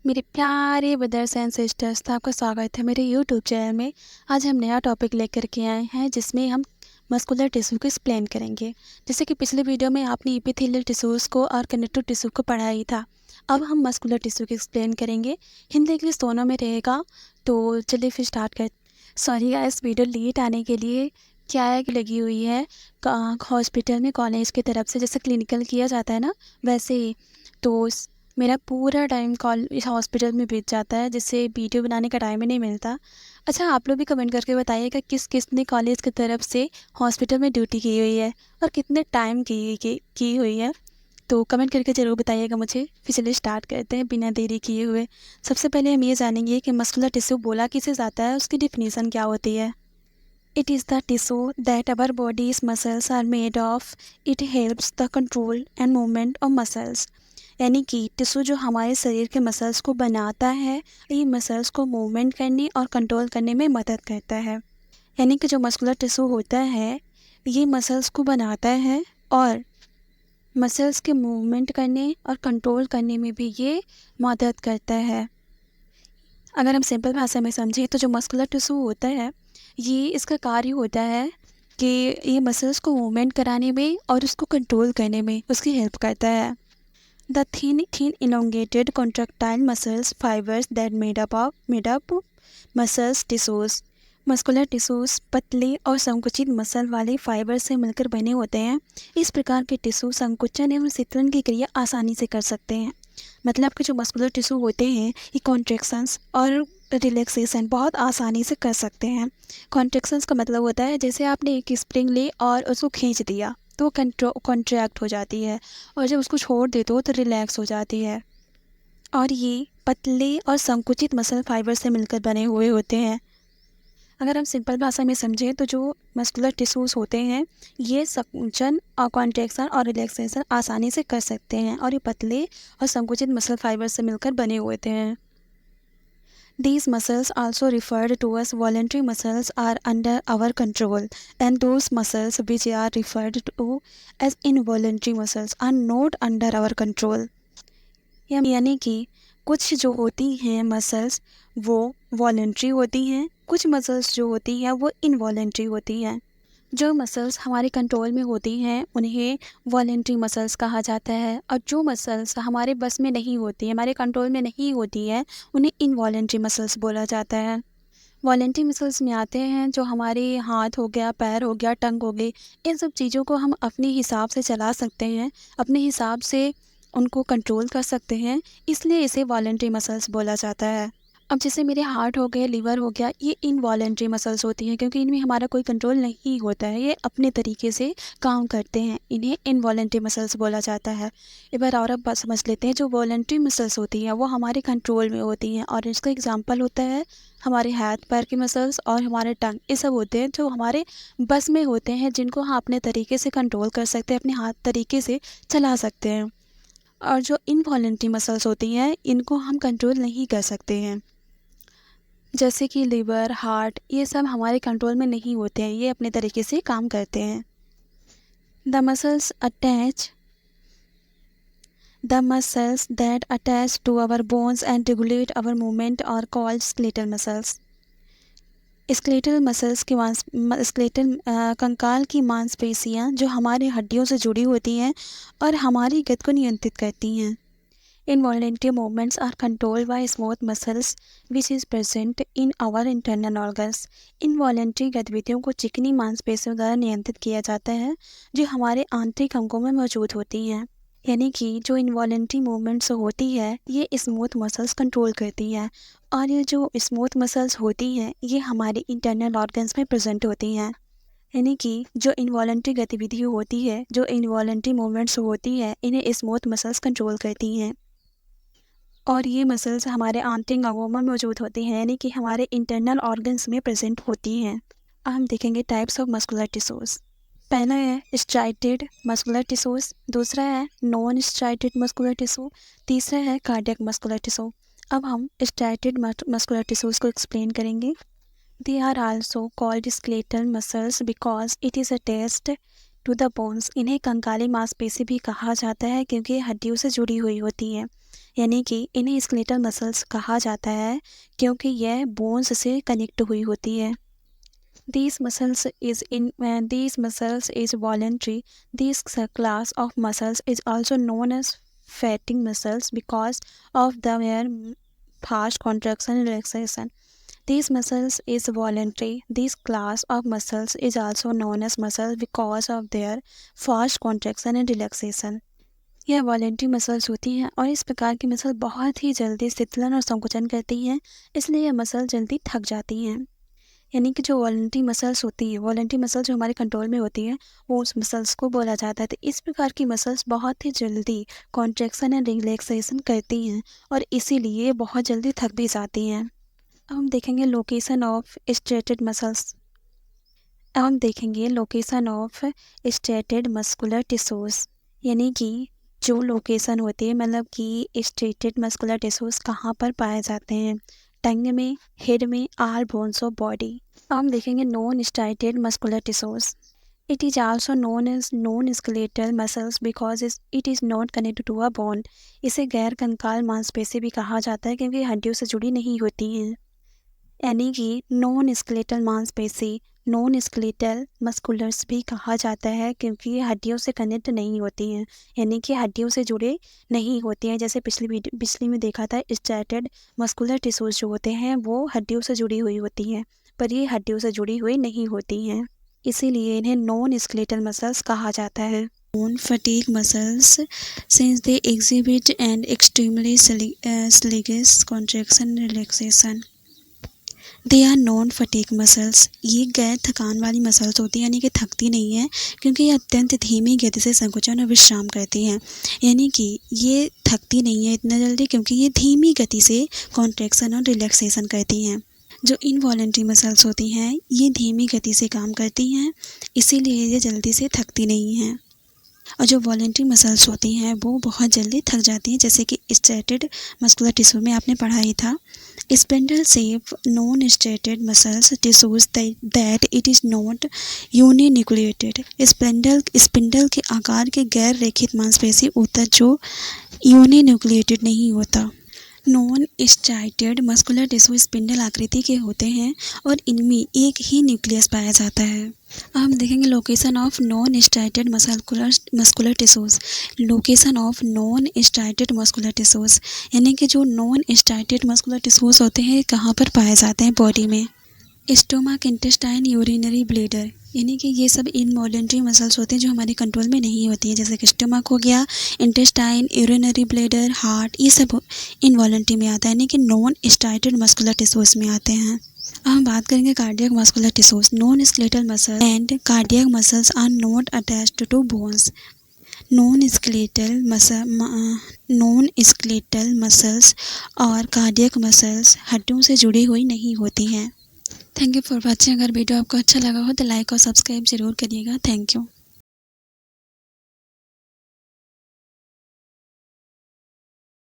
मेरे प्यारे brothers and sisters, तो आपका स्वागत है मेरे यूट्यूब चैनल में। आज हम नया टॉपिक लेकर के आए हैं जिसमें हम मस्कुलर टिश्यू को एक्सप्लेन करेंगे। जैसे कि पिछले वीडियो में आपने एपिथेलियल टिश्यूज़ को और कनेक्टिव टिश्यू को पढ़ा ही था। अब हम मस्कुलर टिश्यू को एक्सप्लेन करेंगे। हिंदी इंग्लिश दोनों में रहेगा। तो चलिए फिर स्टार्ट कर। सॉरी गाइस, वीडियो लेट आने के लिए क्या है कि लगी हुई है हॉस्पिटल में कॉलेज की तरफ से, जैसे क्लिनिकल किया जाता है ना, वैसे ही। तो मेरा पूरा टाइम इस हॉस्पिटल में बीत जाता है, जिससे वीडियो बनाने का टाइम ही नहीं मिलता। अच्छा, आप लोग भी कमेंट करके बताइएगा किस किसने कॉलेज की तरफ से हॉस्पिटल में ड्यूटी की हुई है और कितने टाइम की हुई है। तो कमेंट करके ज़रूर बताइएगा मुझे। फिर चलिए स्टार्ट करते हैं बिना देरी किए हुए। सबसे पहले हम ये जानेंगे कि मस्कुलर टिश्यू बोला किसे जाता है, उसकी डिफिनीसन क्या होती है। It is the tissue that our bodies muscles are made of. It helps the control and movement of muscles. यानी कि टिश्यू जो हमारे शरीर के मसल्स को बनाता है, ये मसल्स को मूवमेंट करने और कंट्रोल करने में मदद करता है। यानी कि जो मस्कुलर टिश्यू होता है, ये मसल्स को बनाता है और मसल्स के मूवमेंट करने और कंट्रोल करने में भी ये मदद करता है। अगर हम सिंपल भाषा में समझें तो जो मस्कुलर टिश्यू होता है, ये इसका कार्य होता है कि ये मसल्स को मूवमेंट कराने में और उसको कंट्रोल करने में उसकी हेल्प करता है। The thin elongated contractile muscles fibers that made up muscles tissues। Muscular tissues पतले और संकुचित मसल वाले फाइबर से मिलकर बने होते हैं। इस प्रकार के टिश्यू संकुचन एवं शीतलन की क्रिया आसानी से कर सकते हैं। मतलब कि जो मस्कुलर टिश्यू होते हैं, ये कॉन्ट्रैक्शंस और रिलैक्सेशन बहुत आसानी से कर सकते हैं। कॉन्ट्रैक्शंस का मतलब होता है जैसे आपने एक स्प्रिंग ली और उसको खींच दिया तो कॉन्ट्रैक्ट हो जाती है, और जब उसको छोड़ देते हो तो रिलैक्स हो जाती है। और ये पतले और संकुचित मसल फाइबर से मिलकर बने हुए होते हैं। अगर हम सिंपल भाषा में समझें तो जो मस्कुलर टिश्यूज़ होते हैं, ये संकुचन और कॉन्ट्रैक्शन और रिलैक्सेशन आसानी से कर सकते हैं, और ये पतले और संकुचित मसल फाइबर से मिलकर बने हुए होते हैं। These muscles, also referred to as voluntary muscles, are under our control, and those muscles which are referred to as involuntary muscles are not under our control। यानी कि कुछ जो होती हैं मसल्स वो वॉलंटरी होती हैं, कुछ मसल्स जो होती हैं वो इनवॉलंटरी होती हैं। जो मसल्स हमारे कंट्रोल में होती हैं उन्हें वॉलंटरी मसल्स कहा जाता है, और जो मसल्स हमारे बस में नहीं होती, हमारे कंट्रोल में नहीं होती है, उन्हें इनवॉलंटरी मसल्स बोला जाता है। वॉलंटरी मसल्स में आते हैं जो हमारे हाथ हो गया, पैर हो गया, टंग हो गई, इन सब चीज़ों को हम अपने हिसाब से चला सकते हैं, अपने हिसाब से उनको कंट्रोल कर सकते हैं, इसलिए इसे वॉलंटरी मसल्स बोला जाता है। अब जैसे मेरे हार्ट हो गए, लिवर हो गया, ये इनवॉलंटरी मसल्स होती हैं क्योंकि इनमें हमारा कोई कंट्रोल नहीं होता है, ये अपने तरीके से काम करते हैं, इन्हें इनवॉलंटरी मसल्स बोला जाता है। एक बार और अब समझ लेते हैं, जो वॉलंटरी मसल्स होती हैं वो हमारे कंट्रोल में होती हैं, और इसका एग्जांपल होता है हमारे हाथ पैर की मसल्स और हमारे टंग। ये सब होते हैं जो हमारे बस में होते हैं, जिनको हम अपने तरीके से कंट्रोल कर सकते हैं, अपने हाथ तरीके से चला सकते हैं। और जो इनवॉलंटरी मसल्स होती हैं इनको हम कंट्रोल नहीं कर सकते हैं, जैसे कि लिवर, हार्ट, ये सब हमारे कंट्रोल में नहीं होते हैं, ये अपने तरीके से काम करते हैं। The muscles that attach to our bones and regulate our movement are called skeletal muscles. Skeletal muscles कंकाल की मांसपेशियाँ जो हमारी हड्डियों से जुड़ी होती हैं और हमारी गति को नियंत्रित करती हैं। Involuntary movements are controlled by smooth muscles which is present in our internal organs। Involuntary गतिविधियों को चिकनी मांसपेशियों द्वारा नियंत्रित किया जाता है जो हमारे आंतरिक अंगों में मौजूद होती हैं। यानी कि जो इनवॉलेंट्री मूवमेंट्स होती है ये स्मूथ मसल्स कंट्रोल करती हैं, और ये जो स्मूथ मसल्स होती हैं ये हमारे इंटरनल ऑर्गन्स में प्रेजेंट होती हैं। यानी कि जो इनवॉलेंट्री गतिविधि होती है, जो इनवॉलेंट्री मूवमेंट्स होती है, इन्हें स्मूथ मसल्स कंट्रोल करती हैं, और ये मसल्स हमारे आंतरिक अंगों में मौजूद होती हैं, यानी कि हमारे इंटरनल ऑर्गन्स में प्रेजेंट होती हैं। अब हम देखेंगे टाइप्स ऑफ मस्कुलर टिश्यूज़। पहला है स्ट्राइटेड मस्कुलर टिश्यूज़, दूसरा है नॉन स्ट्राइटेड मस्कुलर टिश्यू, तीसरा है कार्डियक मस्कुलर टिश्यू। अब हम स्ट्राइटेड मस्कुलर टिश्यूज़ को एक्सप्लेन करेंगे। They are also called skeletal muscles because it is attached to the bones. इन्हें कंकाली मांसपेशी भी कहा जाता है क्योंकि ये हड्डियों से जुड़ी हुई होती हैं। यानी कि इन्हें स्केलेटल मसल्स कहा जाता है क्योंकि यह बोन्स से कनेक्ट हुई होती है। These muscles is voluntary. This class of muscles is also known as fatting muscles because of their fast contraction and relaxation. These muscles is voluntary. This class of muscles is also known as muscles because of their fast contraction and relaxation. यह voluntary muscles होती हैं और इस प्रकार की muscle बहुत ही जल्दी शीतलन और संकुचन करती हैं, इसलिए यह मसल जल्दी थक जाती हैं। यानी कि जो वॉलेंट्री मसल्स होती है, वॉलेंट्री मसल जो हमारे कंट्रोल में होती है, वो उस मसल्स को बोला जाता है। तो इस प्रकार की मसल्स बहुत ही जल्दी कॉन्ट्रैक्शन एंड रिलैक्सेशन करती हैं और इसीलिए बहुत जल्दी थक भी जाती हैं। अब हम देखेंगे लोकेशन ऑफ स्ट्रेटेड मसल्स। अब हम देखेंगे location of striated muscular tissues, यानी कि जो लोकेशन होती है, मतलब कि स्ट्रेटेड मस्कुलर टिश्यूज कहाँ पर पाए जाते हैं, टंग में, हेड में, आल बोन्स ऑफ बॉडी। अब हम देखेंगे non striated muscular tissues. It is also known as non skeletal muscles because it is not connected to a bone. इसे गैर कंकाल मांसपेशी भी कहा जाता है क्योंकि हड्डियों से जुड़ी नहीं होती हैं। यानी कि नॉन स्केलेटल मांसपेशी, नॉन स्केलेटल मस्कुलर्स भी कहा जाता है क्योंकि ये हड्डियों से कनेक्ट नहीं होती हैं, यानी कि हड्डियों से जुड़े नहीं होती हैं। जैसे पिछली में देखा था, स्ट्रेटेड मस्कुलर टिश्यूज जो होते हैं वो हड्डियों से जुड़ी हुई होती हैं, पर ये हड्डियों से जुड़ी हुई नहीं होती हैं, इसीलिए इन्हें नॉन स्केलेटल मसल्स कहा जाता है। Bone fatigue muscles, since they exhibit an extremely sluggish contraction and relaxation. They are non fatigue muscles. ये गैर थकान वाली मसल्स होती हैं, यानी कि थकती नहीं है क्योंकि ये अत्यंत धीमी गति से संकुचन और विश्राम करती हैं। यानी कि ये थकती नहीं है इतना जल्दी क्योंकि ये धीमी गति से कॉन्ट्रैक्शन और रिलैक्सेशन करती हैं। जो इनवॉलेंट्री मसल्स होती हैं ये धीमी गति से काम करती हैं, इसीलिए ये जल्दी से थकती नहीं हैं। और जो वॉलेंट्री मसल्स होती हैं वो बहुत जल्दी थक जाती हैं, जैसे कि स्ट्रेटेड मस्कुलर टिश्यू में आपने पढ़ा ही था। Spindle shape non striated muscles tissues that it is not uninucleated. Spindle के आकार के गैर रेखित मांसपेशी ऊतक जो यूनिन्यूक्लिएटेड नहीं होता। Non striated muscular tissue spindle आकृति के होते हैं और इनमें एक ही न्यूक्लियस पाया जाता है। अब हम देखेंगे location of non striated muscular tissues. Location of non striated muscular tissues, यानी कि जो नॉन स्ट्राइटेड मस्कुलर टिश्यूज होते हैं कहाँ पर पाए जाते हैं बॉडी में। स्टोमक, इंटेस्टाइन, यूरिनरी ब्लैडर, यानी कि ये सब इनवॉलेंट्री मसल्स होते हैं जो हमारे कंट्रोल में नहीं होती है, जैसे कि स्टोमक हो गया, इंटेस्टाइन, यूरिनरी ब्लैडर, हार्ट, ये सब इनवॉलेंट्री में आता है, यानी कि नॉन स्ट्राइटेड मस्कुलर टिश्यूज में आते हैं। अब हम बात करेंगे cardiac muscular tissues. Non skeletal muscle and cardiac muscles are not attached to bones. Non skeletal muscles और कार्डियक मसल्स हड्डियों से जुड़ी हुई नहीं होती हैं। Thank you for watching. अगर वीडियो आपको अच्छा लगा हो तो लाइक और सब्सक्राइब जरूर करिएगा। Thank you.